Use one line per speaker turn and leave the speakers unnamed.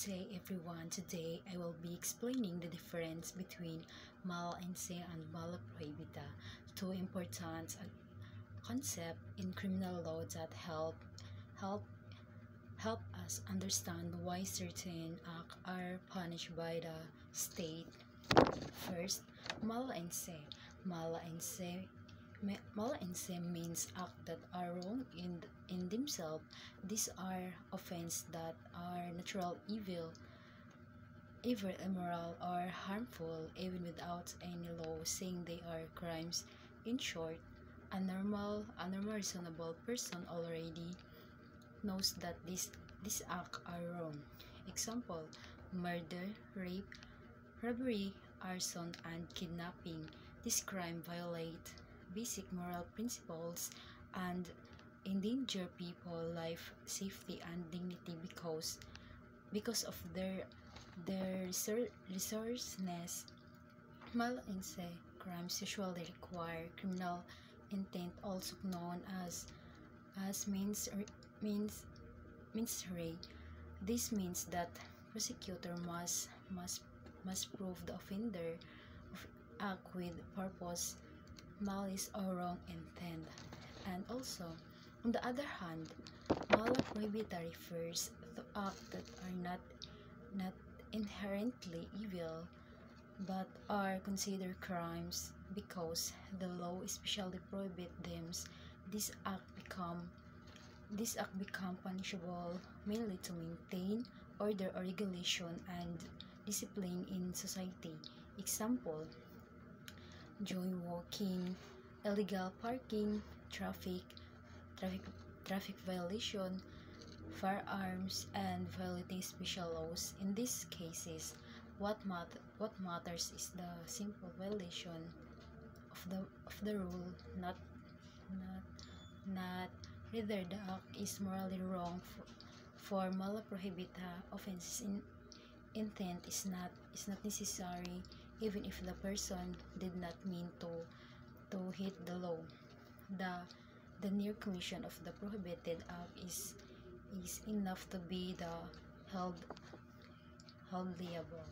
day everyone. Today I will be explaining the difference between mala in se and mala prohibita, two important concepts in criminal law that help help us understand why certain acts are punished by the state. First, mala in se. Mala in se Mala in se means acts that are wrong in themselves. These are offenses that are natural evil, immoral, or harmful, even without any law saying they are crimes. In short, a normal reasonable person already knows that these acts are wrong. Example: murder, rape, robbery, arson, and kidnapping. This crime violate basic moral principles and endanger people life, safety, and dignity because of their resourcefulness. Malinse crimes usually require criminal intent, also known as means means rea. This means that prosecutor must prove the offender of act with purpose, malice, or wrong intent. And also, on the other hand, mala prohibita refers to acts that are not inherently evil but are considered crimes because the law especially prohibit them. This act become this act become punishable mainly to maintain order or regulation and discipline in society. Example: jaywalking, illegal parking, traffic traffic violation, firearms, and violating special laws. In these cases, what matters is the simple violation of the rule, not not whether the act is morally wrong. For mala prohibita offenses, intent is not necessary, even if the person did not mean to hit the law. The the near commission of the prohibited act is enough to be the held liable.